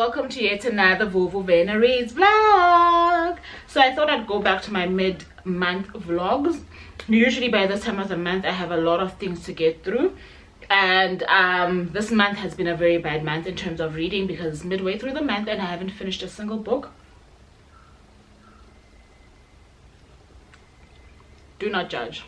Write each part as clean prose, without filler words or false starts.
welcome to yet another Vuvu Vena Reads vlog. So I thought I'd go back to my mid-month vlogs. Usually by this time of the month I have a lot of things to get through, and this month has been a very bad month in terms of reading because it's midway through the month and I haven't finished a single book. Do not judge.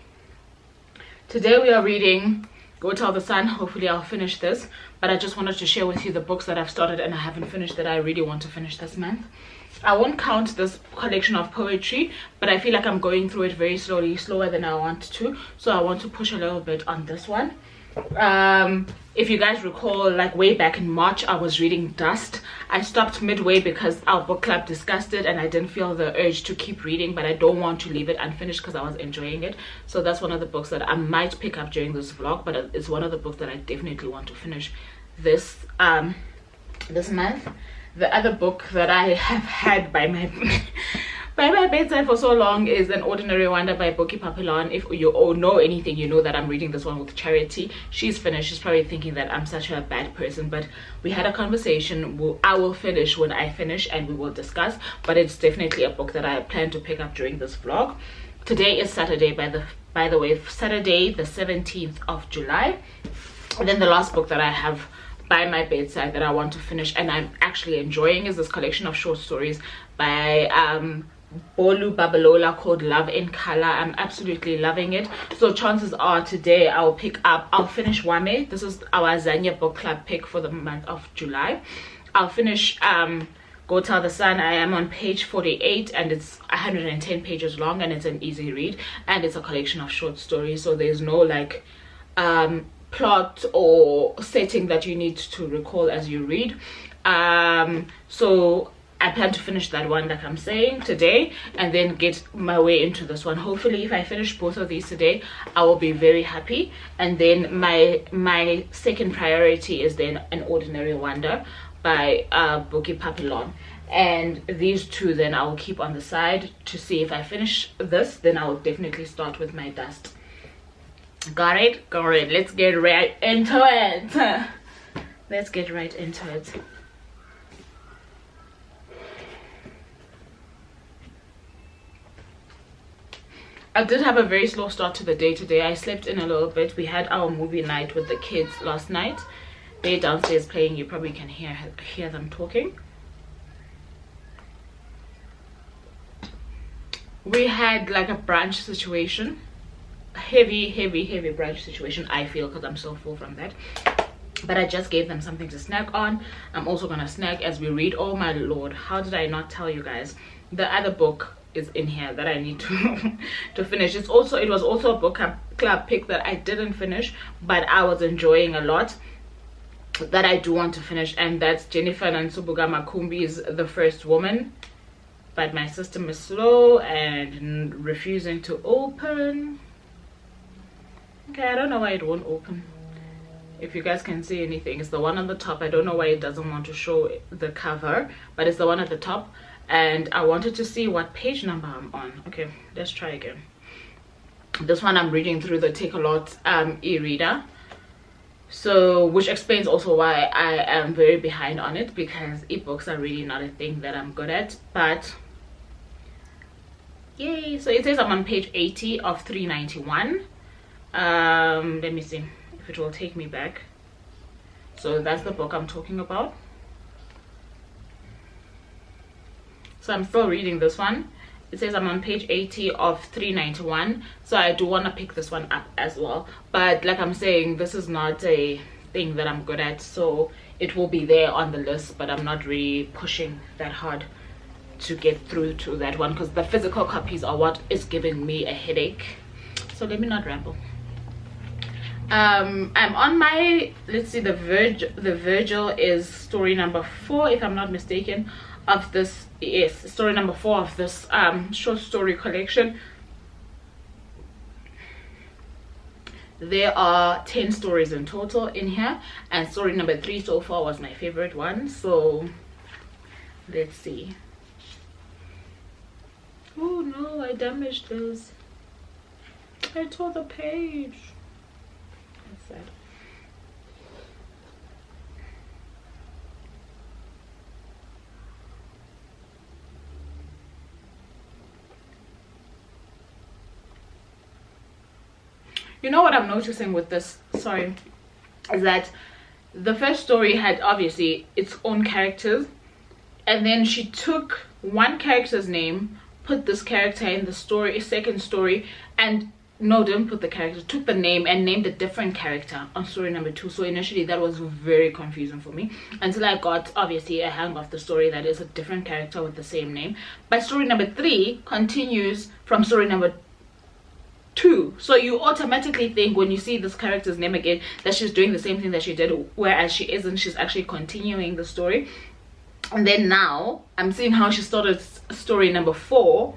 Today we are reading Go Tell the Sun. Hopefully I'll finish this, but I just wanted to share with you the books that I've started and I haven't finished that I really want to finish this month. I won't count this collection of poetry, but I feel like I'm going through it very slowly, slower than I want to, so I want to push a little bit on this one. If you guys recall, like way back in March I was reading Dust. I stopped midway because our book club discussed it and I didn't feel the urge to keep reading, but I don't want to leave it unfinished because I was enjoying it. So that's one of the books that I might pick up during this vlog, but it's one of the books that I definitely want to finish this this month. The other book that I have had by my by my bedside for so long is An Ordinary Wonder by Boki Papillon. If you all know anything, you know that I'm reading this one with Charity. She's finished. She's probably thinking that I'm such a bad person, but we had a conversation. I will finish when I finish and we will discuss, but it's definitely a book that I plan to pick up during this vlog. Today is Saturday, by the way, Saturday the 17th of July. And then the last book that I have by my bedside that I want to finish and I'm actually enjoying is this collection of short stories by Bolu Babalola called Love in Color. I'm absolutely loving it. So chances are today I'll finish Wame. This is our Zanya book club pick for the month of July. I'll finish Go Tell the Sun. I am on page 48 and it's 110 pages long and it's an easy read and it's a collection of short stories, so there's no like plot or setting that you need to recall as you read. So I plan to finish that one, like I'm saying, today, and then get my way into this one. Hopefully if I finish both of these today I will be very happy, and then my second priority is then An Ordinary Wonder by Boki Papillon, and these two then I will keep on the side to see if I finish this. Then I will definitely start with my Dust. Got it? Let's get right into it. Let's get right into it. I did have a very slow start to the day today. I slept in a little bit. We had our movie night with the kids last night. They're downstairs playing. You probably can hear them talking. We had like a brunch situation. Heavy brunch situation, I feel, because I'm so full from that. But I just gave them something to snack on. I'm also gonna snack as we read. Oh my lord, how did I not tell you guys? The other book is in here that I need to finish. It was also a book club pick that I didn't finish, but I was enjoying a lot, that I do want to finish, and that's Jennifer Nansubuga Makumbi's The First Woman. But my system is slow and refusing to open. Okay, I don't know why it won't open. If you guys can see anything, it's the one on the top. I don't know why it doesn't want to show the cover, but it's the one at the top, and I wanted to see what page number I'm on. Okay, let's try again. This one I'm reading through the Take a Lot e-reader, so which explains also why I am very behind on it, because ebooks are really not a thing that I'm good at. But yay. So it says I'm on page 80 of 391. Let me see if it will take me back. So that's the book I'm talking about. So I'm still reading this one. It says I'm on page 80 of 391, so I do want to pick this one up as well, but like I'm saying, this is not a thing that I'm good at, so it will be there on the list, but I'm not really pushing that hard to get through to that one because the physical copies are what is giving me a headache. So let me not ramble. I'm on my, let's see, the Virgil is story number 4 if I'm not mistaken of this. Yes, story number 4 of this short story collection. There are 10 stories in total in here, and story number 3 so far was my favorite one, so let's see. Oh no, I damaged this. I tore the page. That's sad. You know what I'm noticing with this, sorry, is that the first story had obviously its own characters, and then she took one character's name, put this character in the story, second story, and no, didn't put the character, took the name and named a different character on story number 2. So initially that was very confusing for me until I got obviously a hang of the story that is a different character with the same name. But story number 3 continues from story number 2, so you automatically think when you see this character's name again that she's doing the same thing that she did, whereas she isn't. She's actually continuing the story. And then now I'm seeing how she started story number 4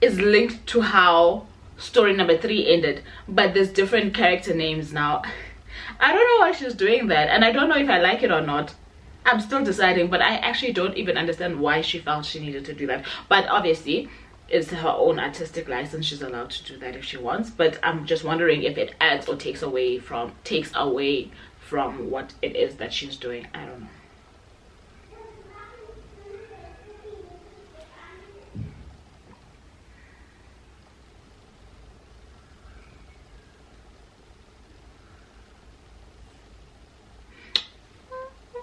is linked to how story number 3 ended, but there's different character names now. I don't know why she's doing that, and I don't know if I like it or not. I'm still deciding, but I actually don't even understand why she felt she needed to do that. But obviously it's her own artistic license, she's allowed to do that if she wants. But I'm just wondering if it adds or takes away from what it is that she's doing. I don't know.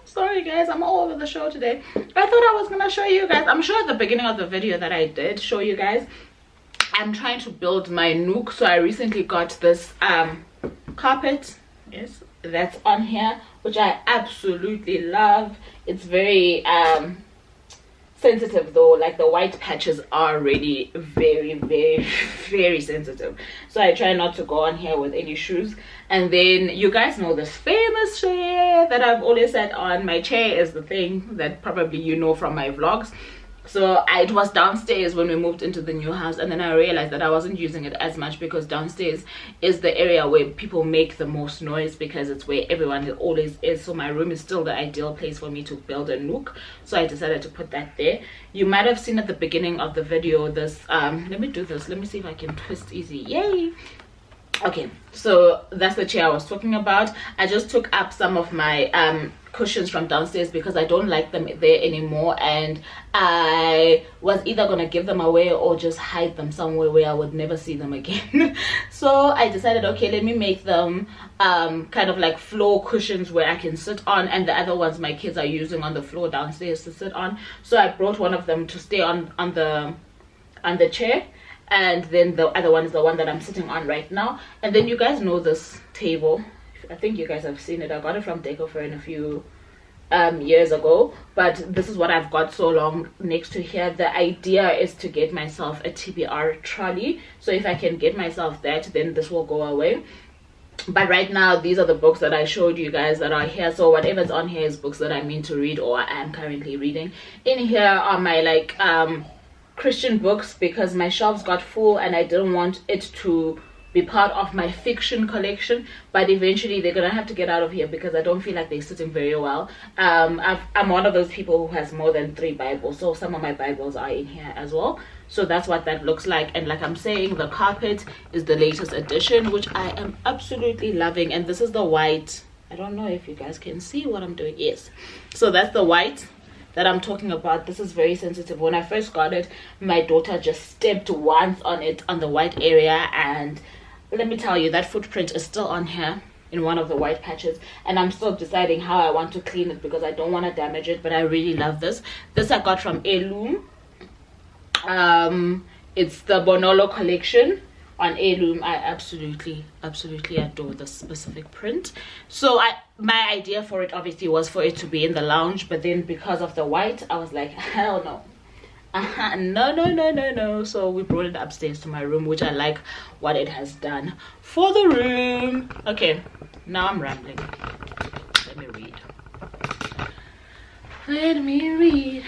Sorry guys, I'm all over the show today. I thought I was gonna show you guys, I'm sure at the beginning of the video that I did show you guys, I'm trying to build my nook. So I recently got this carpet, yes, that's on here, which I absolutely love. It's very sensitive though, like the white patches are really very sensitive, so I try not to go on here with any shoes. And then you guys know this famous chair that I've always said on. My chair is the thing that probably you know from my vlogs. So it was downstairs when we moved into the new house, and then I realized that I wasn't using it as much because downstairs is the area where people make the most noise, because it's where everyone always is. So my room is still the ideal place for me to build a nook, so I decided to put that there. You might have seen at the beginning of the video this let me do this, let me see if I can twist easy. Yay. Okay, so that's the chair I was talking about. I just took up some of my cushions from downstairs because I don't like them there anymore, and I was either gonna give them away or just hide them somewhere where I would never see them again. So I decided, okay, let me make them kind of like floor cushions where I can sit on, and the other ones my kids are using on the floor downstairs to sit on. So I brought one of them to stay on the chair, and then the other one is the one that I'm sitting on right now. And then you guys know this table, I think you guys have seen it. I got it from Deco Friend a few years ago, but this is what I've got so long next to here. The idea is to get myself a TBR trolley, so if I can get myself that, then this will go away. But right now these are the books that I showed you guys that are here. So whatever's on here is books that I mean to read or I am currently reading. In here are my like Christian books, because my shelves got full and I didn't want it to be part of my fiction collection, but eventually they're gonna have to get out of here because I don't feel like they're sitting very well. I'm one of those people who has more than 3 Bibles, so some of my Bibles are in here as well. So that's what that looks like. And like I'm saying, the carpet is the latest addition, which I am absolutely loving. And this is the white. I don't know if you guys can see what I'm doing. Yes, so that's the white that I'm talking about. This is very sensitive. When I first got it, my daughter just stepped once on it, on the white area, and let me tell you, that footprint is still on here in one of the white patches, and I'm still deciding how I want to clean it because I don't want to damage it. But I really love this. This I got from Heirloom. It's the Bonolo collection on Heirloom. I absolutely adore this specific print. So my idea for it obviously was for it to be in the lounge, but then because of the white, I was like, hell no. No. So we brought it upstairs to my room, which I like what it has done for the room. Okay, now I'm rambling. Let me read.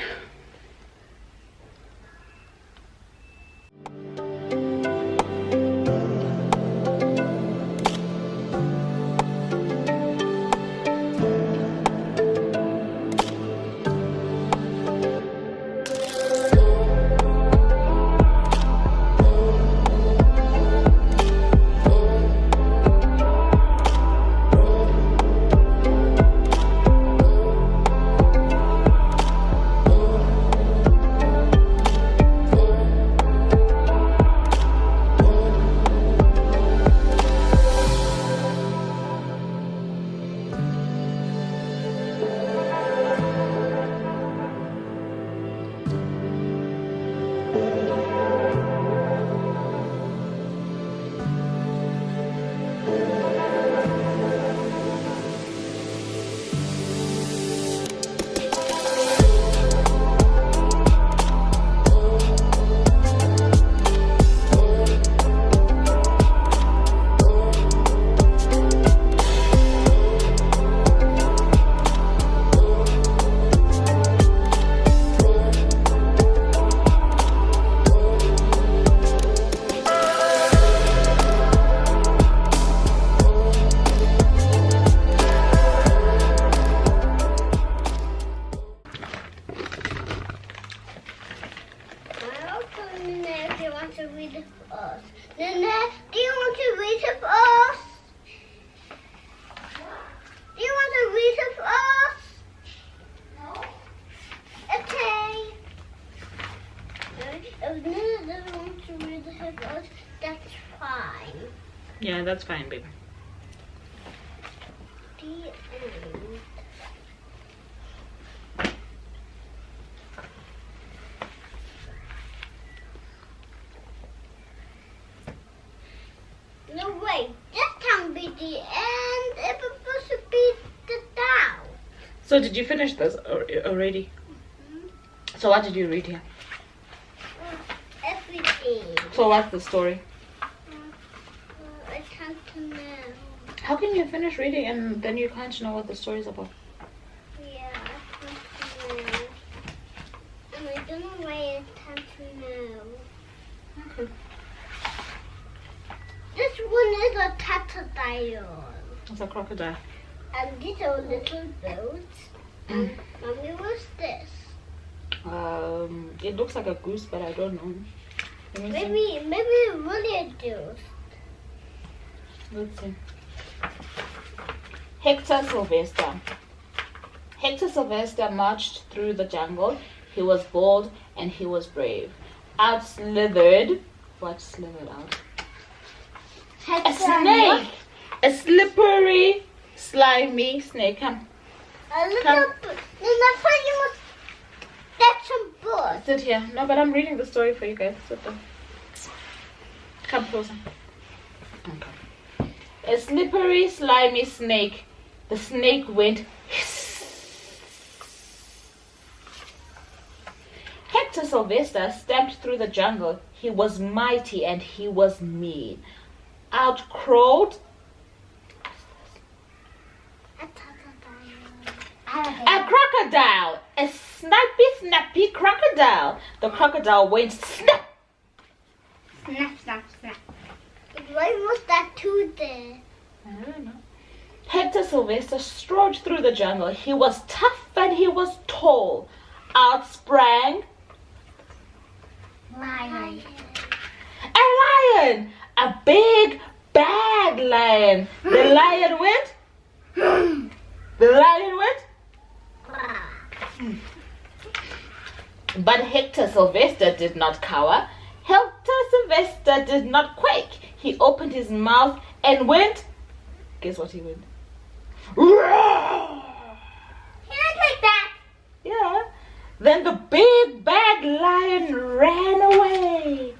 want to read it for us? Nana, do you want to read it for us? Do you want to read it for us? No. Okay. If Nana doesn't want to read it for us, that's fine. Yeah, that's fine, baby. The end. No way, this can't be the end. It's supposed to be the down. So did you finish this already? Mm-hmm. So what did you read here? Everything. So what's the story? I can't know. How can you finish reading and then you can't know what the story is about? Yeah, I can't know. And I don't know why I can't know. Okay. This one is a crocodile. It's a crocodile. And these are little boats. And mommy, what's this? It looks like a goose, but I don't know. Let me see. Maybe really a goose. Let's see. Hector Sylvester. Hector Sylvester marched through the jungle. He was bold and he was brave. Out slithered. What slithered out? A snake. A slippery, slimy snake. Come. A little bit. Then I thought you must get some books. Sit here. No, but I'm reading the story for you guys. Sit down. Come closer. Okay. A slippery, slimy snake. The snake went hiss. Hector Sylvester stamped through the jungle. He was mighty and he was mean. Out crowed a crocodile. A snappy crocodile. The crocodile went snap. Snap, snap, snap. Why was that two there? I don't know. Hector Sylvester strode through the jungle. He was tough and he was tall. Out sprang Lion. a lion. A big, bad lion. The lion went. The lion went. But Hector Sylvester did not cower. Hector Sylvester did not quake. He opened his mouth and went. Guess what he went? Roar! He went like that. Yeah. Then the big bad lion ran away.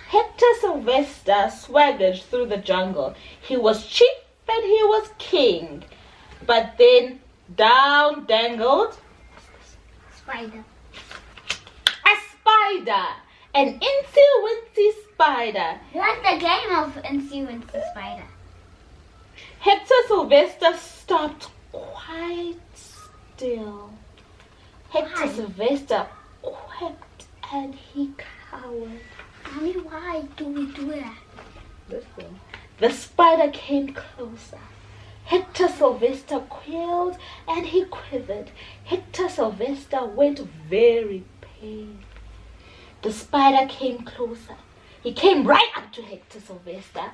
Hector Sylvester swaggered through the jungle. He was chief and he was king. But then down dangled Spider. a spider. An incy-wincy spider. Like the game of Incy Wincy Spider. Hector Sylvester stopped quite still. Hector Sylvester wept and he cowered. Mommy, why do we do that? Listen. The spider came closer. Hector Sylvester quailed and he quivered. Hector Sylvester went very pale. The spider came closer. He came right up to Hector Sylvester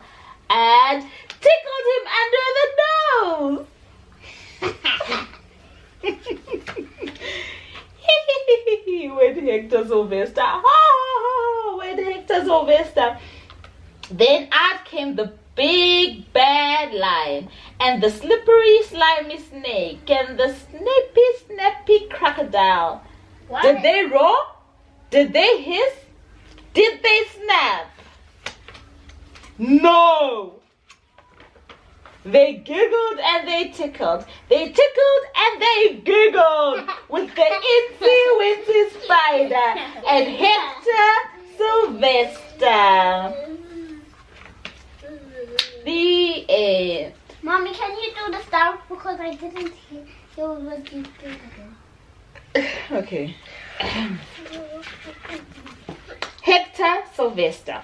and tickled him under the nose. Went Hector Sylvester. Oh, went Hector Sylvester. Then out came the big bad lion and the slippery slimy snake and the snappy crocodile. What? Did they roar? Did they hiss? Did they snap? No. They giggled and they tickled. They tickled and they giggled with the incy-wincy spider and Hector Sylvester. The end. Mommy, can you do the start because I didn't hear what you did again. Okay. Hector Sylvester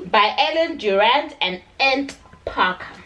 by Ellen Durant and Ant Parker.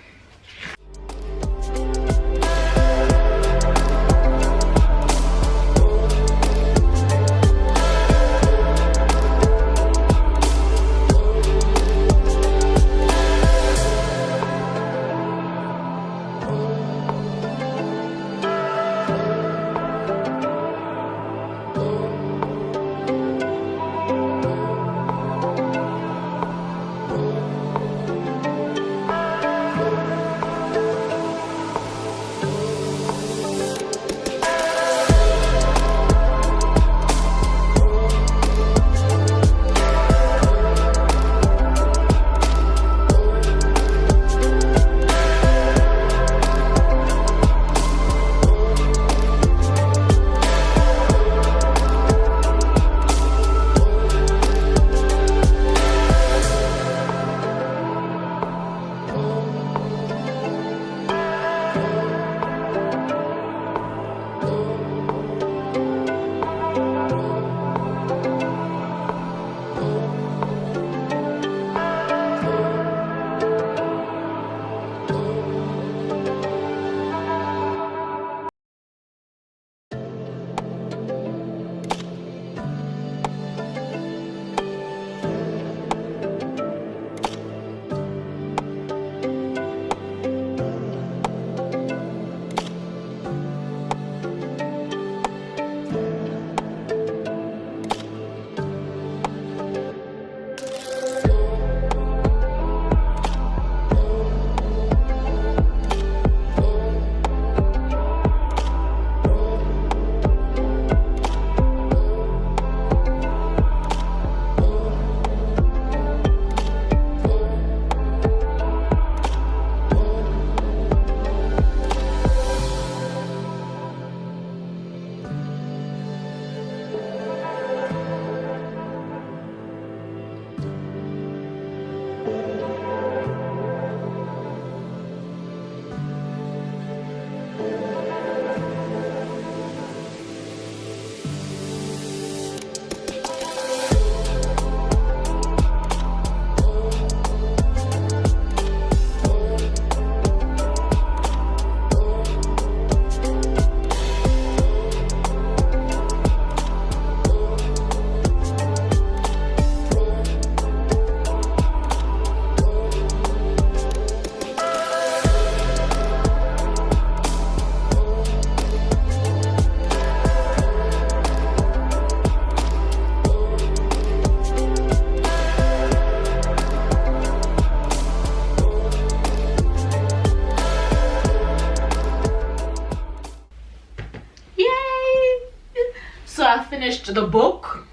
the book,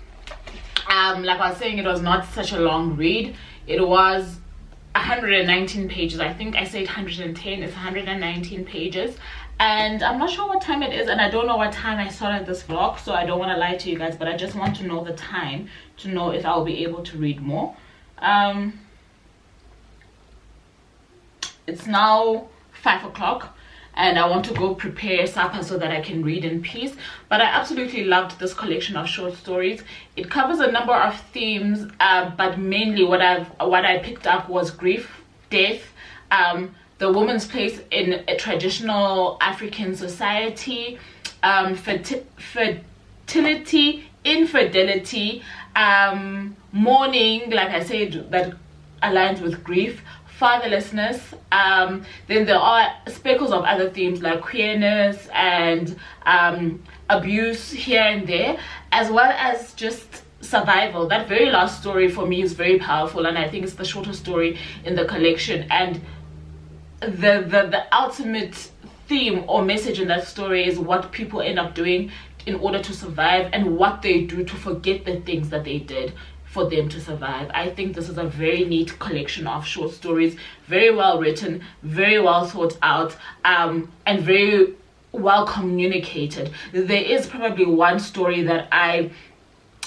like I was saying, it was not such a long read. It was 119 pages. I think I said 110. It's 119 pages, and I'm not sure what time it is, and I don't know what time I started this vlog, so I don't want to lie to you guys, but I just want to know the time to know if I'll be able to read more. It's now 5 o'clock, and I want to go prepare supper so that I can read in peace. But I absolutely loved this collection of short stories. It covers a number of themes, but mainly what I picked up was grief, death, the woman's place in a traditional African society, fertility, infidelity, mourning, like I said, that aligns with grief, fatherlessness. Then there are speckles of other themes like queerness and abuse here and there, as well as just survival. That very last story for me is very powerful, and I think it's the shortest story in the collection, and the ultimate theme or message in that story is what people end up doing in order to survive, and what they do to forget the things that they did for them to survive. I think this is a very neat collection of short stories, very well written, very well thought out, and very well communicated. There is probably one story that I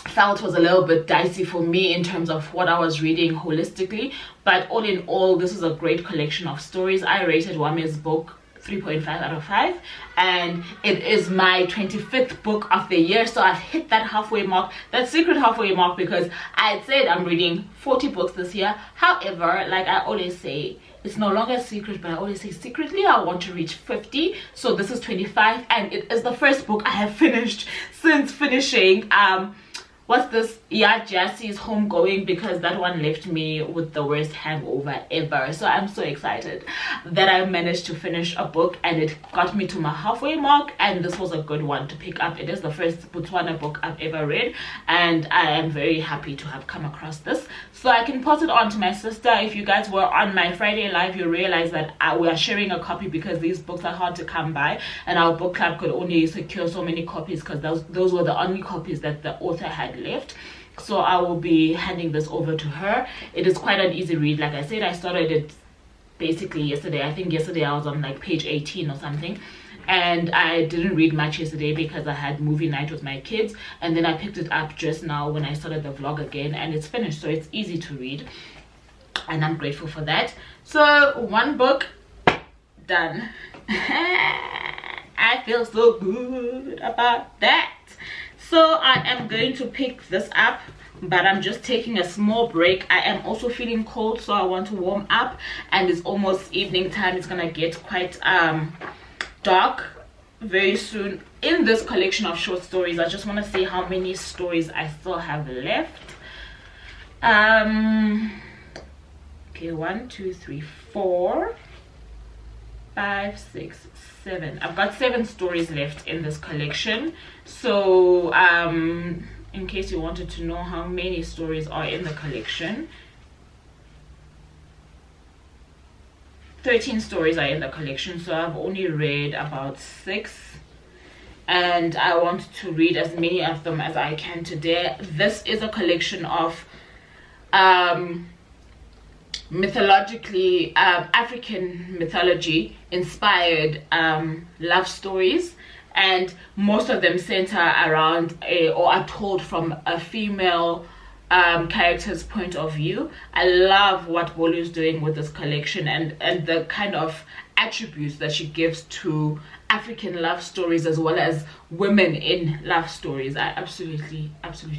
felt was a little bit dicey for me in terms of what I was reading holistically, but all in all, this is a great collection of stories. I rated Wame's book 3.5 out of 5, and it is my 25th book of the year, so I've hit that halfway mark, that secret halfway mark, because I had said I'm reading 40 books this year. However, like I always say, it's no longer a secret, but I always say secretly I want to reach 50, so this is 25, and it is the first book I have finished since finishing what's this, Jassie's Homegoing, because that one left me with the worst hangover ever. So I'm so excited that I managed to finish a book, and it got me to my halfway mark, and this was a good one to pick up. It is the first Botswana book I've ever read, and I am very happy to have come across this, so I can pass it on to my sister. If you guys were on my Friday live, you realize that we are sharing a copy because these books are hard to come by, and our book club could only secure so many copies because those were the only copies that the author had left. So I will be handing this over to her. It is quite an easy read. Like I said, I started it basically yesterday. I think yesterday I was on like page 18 or something, and I didn't read much yesterday because I had movie night with my kids, and then I picked it up just now when I started the vlog again, and it's finished, so it's easy to read, and I'm grateful for that. So one book done. I feel so good about that. So I am going to pick this up, but I'm just taking a small break. I am also feeling cold, so I want to warm up, and it's almost evening time. It's gonna get quite dark very soon. In this collection of short stories, I just want to see how many stories I still have left. Okay, 1 2 3 4 5 6 7. I've got 7 stories left in this collection. So in case you wanted to know how many stories are in the collection, 13 stories are in the collection, so I've only read about 6, and I want to read as many of them as I can today. This is a collection of mythologically African mythology inspired love stories, and most of them center around or are told from a female character's point of view. I love what Bolu is doing with this collection, and the kind of attributes that she gives to African love stories as well as women in love stories. I absolutely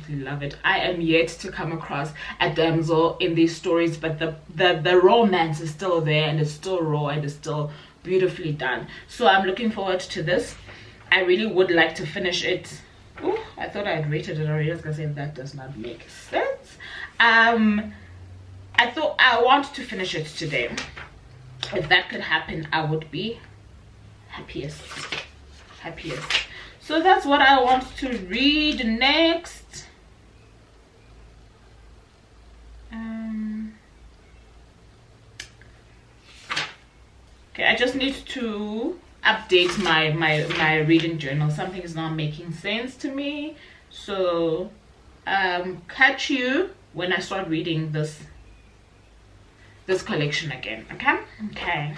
love it. I am yet to come across a damsel in these stories, but the romance is still there, and it's still raw, and it's still beautifully done. So I'm looking forward to this. I really would like to finish it. Ooh, I thought I had rated it already. I was gonna say that does not make sense. I thought I want to finish it today. If that could happen, I would be happiest. So that's what I want to read next. Okay, I just need to update my reading journal. Something is not making sense to me. So catch you when I start reading this collection again. Okay.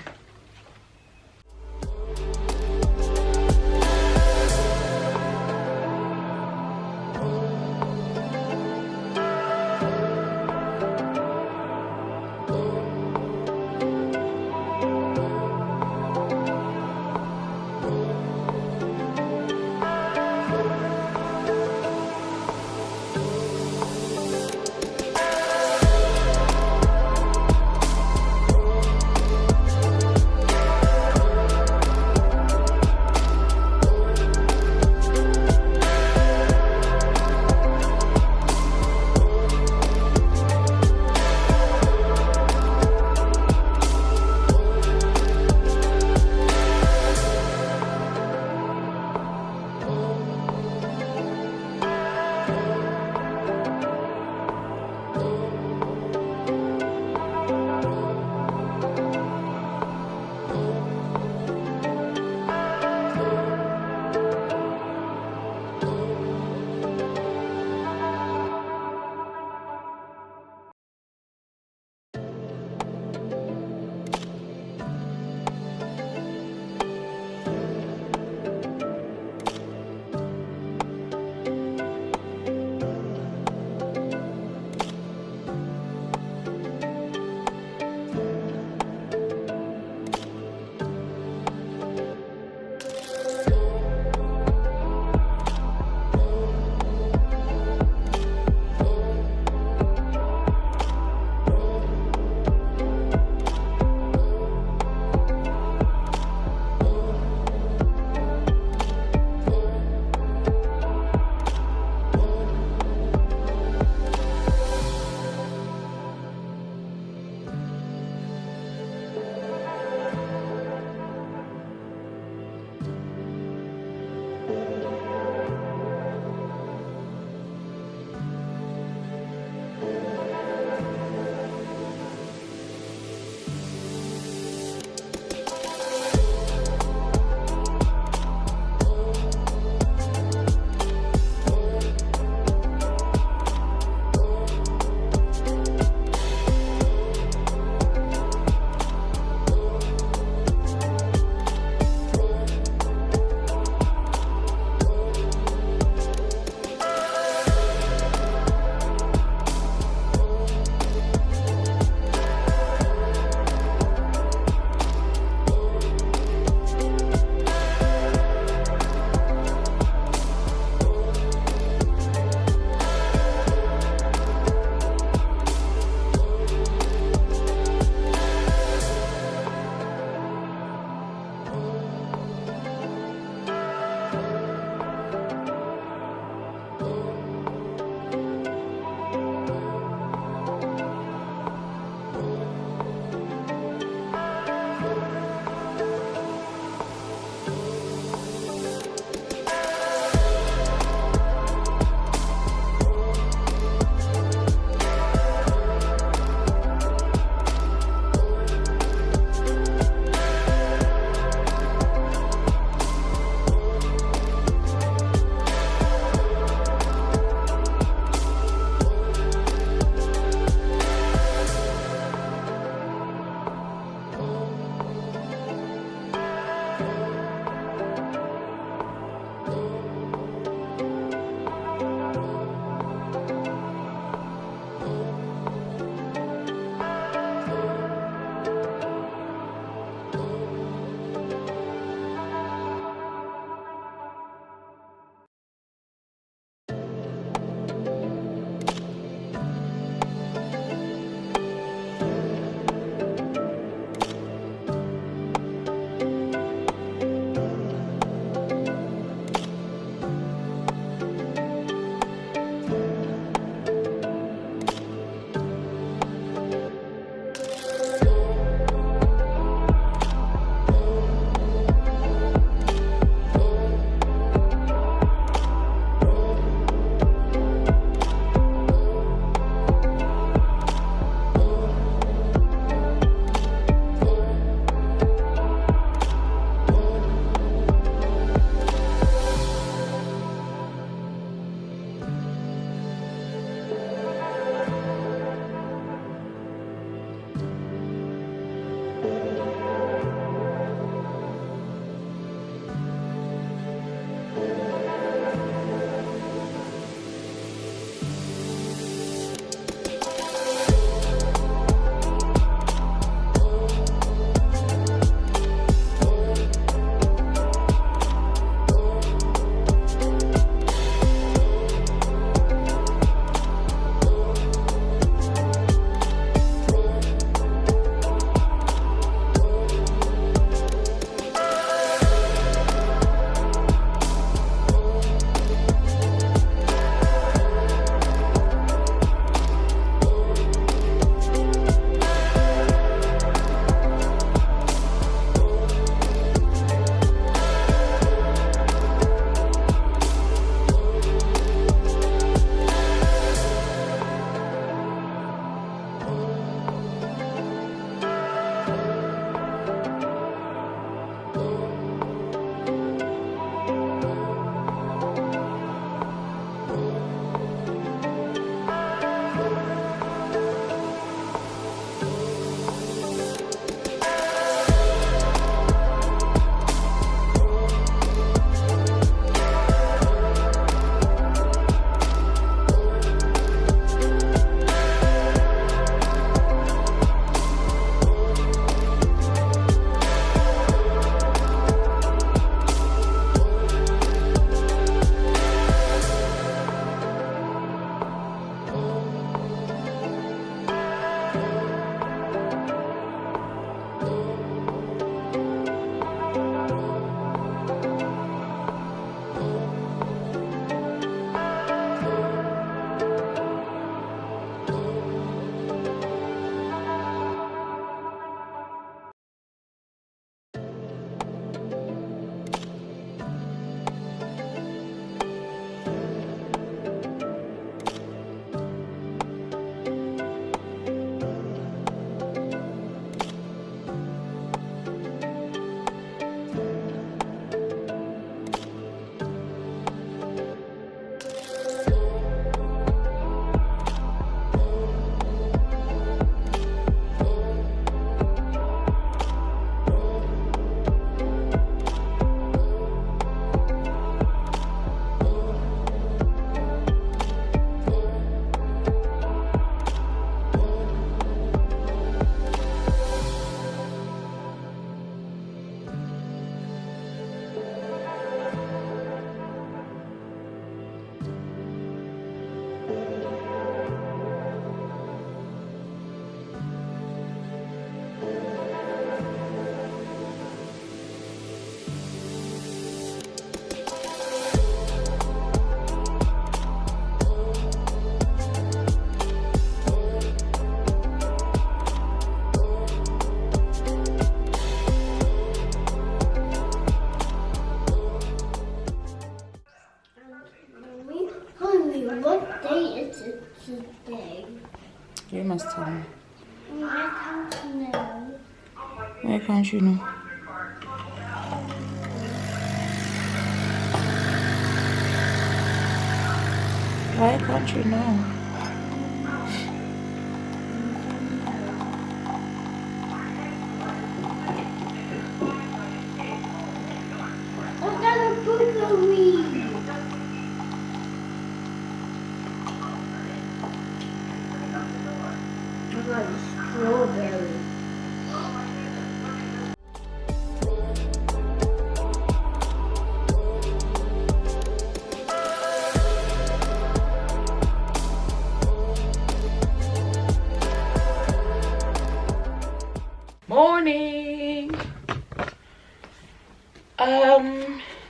thing. You must tell me. I can't know. Why can't you know? Why can't you know? I got a blueberry. I got a strawberry. Morning.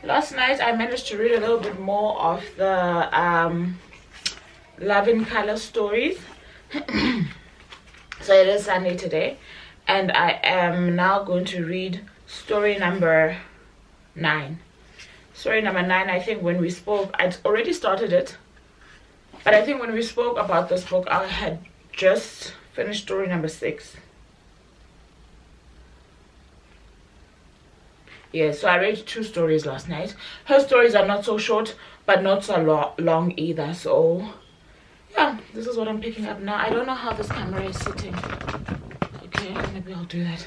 Last night I managed to read a little bit more of the Love in Color stories. So it is Sunday today, and I am now going to read story number 9. Story number 9. I think when we spoke, I'd already started it, but I think when we spoke about this book, I had just finished story number 6. Yeah, so I read 2 stories last night. Her stories are not so short, but not so long either. So yeah, this is what I'm picking up now. I don't know how this camera is sitting. Okay, maybe I'll do that.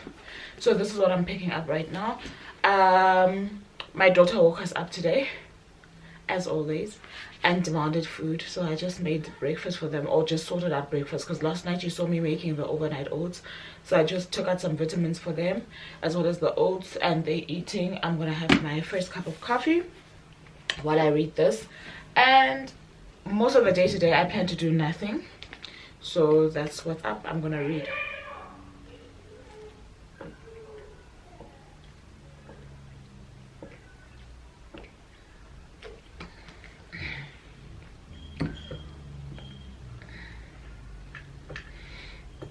So this is what I'm picking up right now. My daughter woke us up today, as always, and demanded food. So I just made breakfast for them, or just sorted out breakfast, because last night you saw me making the overnight oats. So I just took out some vitamins for them, as well as the oats, and they're eating. I'm gonna have my first cup of coffee while I read this. And most of the day today I plan to do nothing, so that's what's up. I'm gonna read.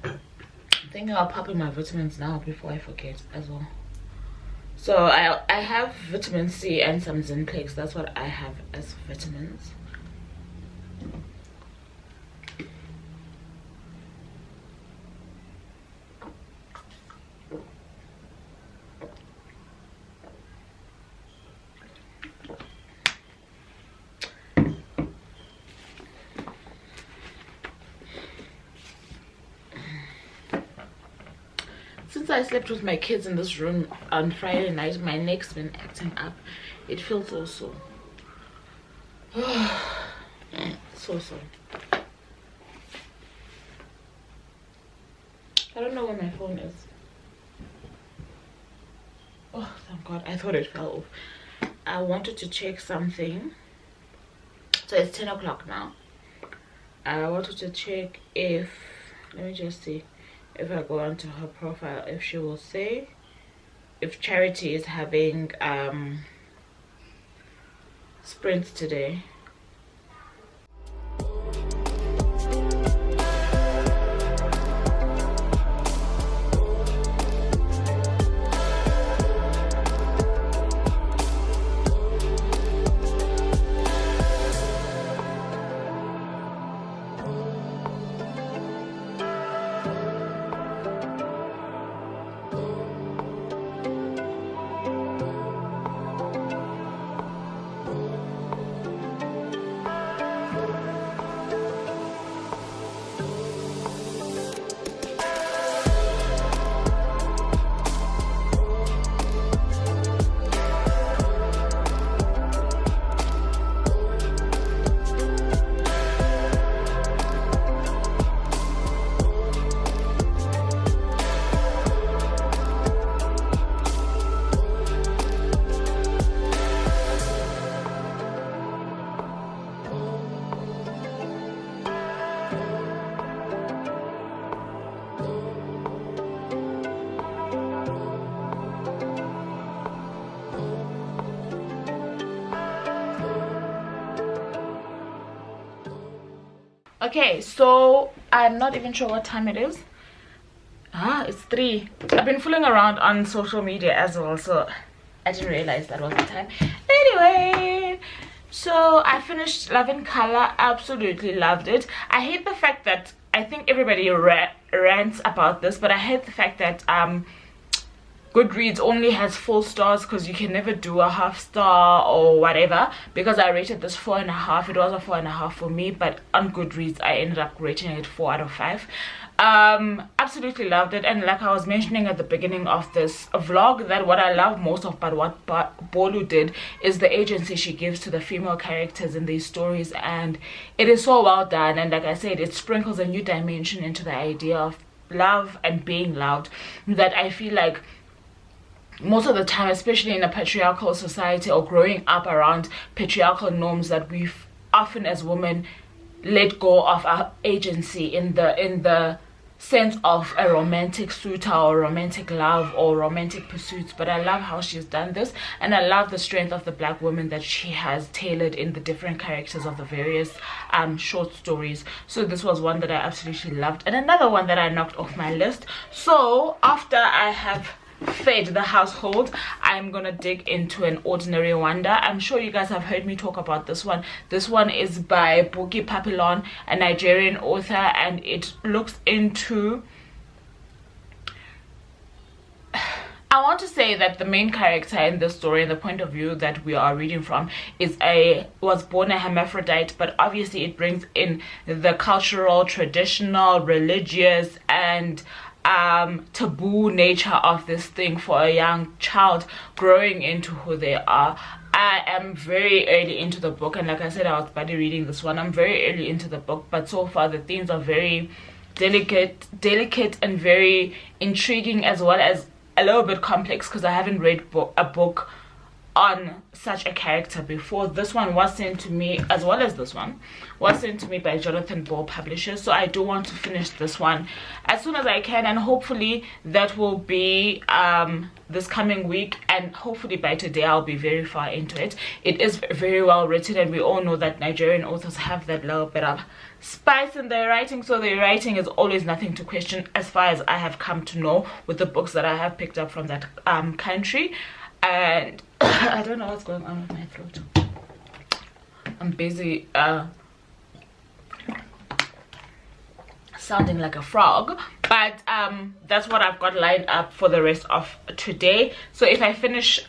I think I'll pop in my vitamins now before I forget as well. So I have vitamin C and some Zinc. That's what I have as vitamins. Since I slept with my kids in this room on Friday night, my neck's been acting up. It feels so sore. So sore. I don't know where my phone is. Oh, thank God. I thought it fell off. I wanted to check something. So it's 10 o'clock now. I wanted to check if, let me just see, if I go onto her profile, if she will say if Charity is having sprints today. Okay, so I'm not even sure what time it is. It's 3. I've been fooling around on social media as well, so I didn't realize that was the time. Anyway, So I finished Love in Color. Absolutely loved it. I hate the fact that I think everybody rants about this, but I hate the fact that Goodreads only has 4 stars, because you can never do a half star or whatever. Because I rated this 4.5, it was a 4.5 for me, but on Goodreads I ended up rating it 4 out of 5. Absolutely loved it. And like I was mentioning at the beginning of this vlog, that what I love most about what Bolu did is the agency she gives to the female characters in these stories, and it is so well done. And like I said, it sprinkles a new dimension into the idea of love and being loved, that I feel like most of the time, especially in a patriarchal society or growing up around patriarchal norms, that we've often as women let go of our agency in the sense of a romantic suitor or romantic love or romantic pursuits. But I love how she's done this, and I love the strength of the black woman that she has tailored in the different characters of the various short stories. So this was one that I absolutely loved, and another one that I knocked off my list. So after I have fed the household, I'm gonna dig into An Ordinary Wonder. I'm sure you guys have heard me talk about this one. This one is by Buki Papillon, a Nigerian author, and it looks into, I want to say that the main character in this story, and the point of view that we are reading from, was born a hermaphrodite, but obviously it brings in the cultural, traditional, religious, and taboo nature of this thing for a young child growing into who they are. I am very early into the book, and like I said, I was buddy reading this one. I'm very early into the book, but so far the themes are very delicate and very intriguing, as well as a little bit complex, because I haven't read a book on such a character before. This one was sent to me, as well as this one was sent to me by Jonathan Ball Publishers, so I do want to finish this one as soon as I can, and hopefully that will be this coming week, and hopefully by today I'll be very far into it. It is very well written, and we all know that Nigerian authors have that little bit of spice in their writing, so their writing is always nothing to question, as far as I have come to know with the books that I have picked up from that country. And I don't know what's going on with my throat. I'm busy sounding like a frog, but that's what I've got lined up for the rest of today. So if I finish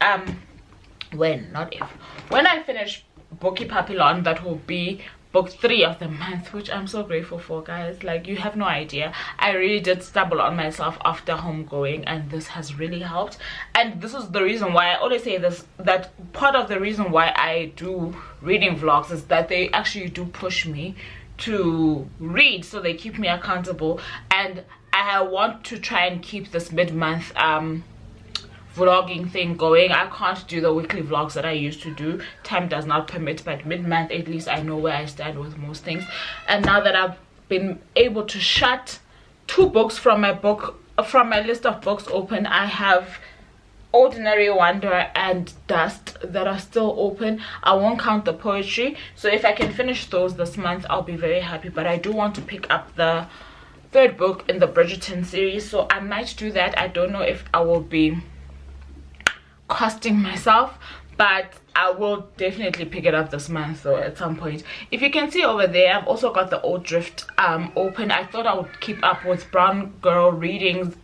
when I finish Buki Papillon, that will be book 3 of the month, which I'm so grateful for, guys. Like, you have no idea. I really did stumble on myself after homegoing, and this has really helped. And this is the reason why I always say this, that part of the reason why I do reading vlogs is that they actually do push me to read, so they keep me accountable. And I want to try and keep this mid-month vlogging thing going. I can't do the weekly vlogs that I used to do, time does not permit, but mid-month at least I know where I stand with most things. And now that I've been able to shut 2 books from my list of books open, I have Ordinary Wonder and Dust that are still open. I won't count the poetry, so if I can finish those this month, I'll be very happy. But I do want to pick up the 3rd book in the Bridgerton series, so I might do that. I don't know if I will be costing myself, but I will definitely pick it up this month, though, at some point. If you can see over there, I've also got the Old Drift open. I thought I would keep up with Brown Girl Readings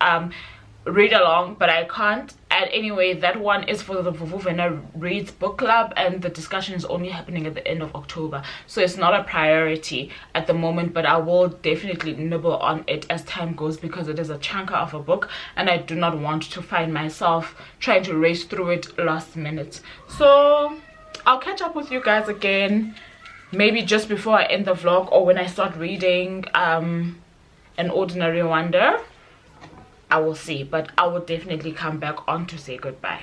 read along, but I can't. And anyway, that one is for the Vuvu Vena Reads book club, and the discussion is only happening at the end of October, so it's not a priority at the moment, but I will definitely nibble on it as time goes, because it is a chunker of a book, and I do not want to find myself trying to race through it last minute. So I'll catch up with you guys again, maybe just before I end the vlog, or when I start reading An Ordinary Wonder. I will see, but I will definitely come back on to say goodbye.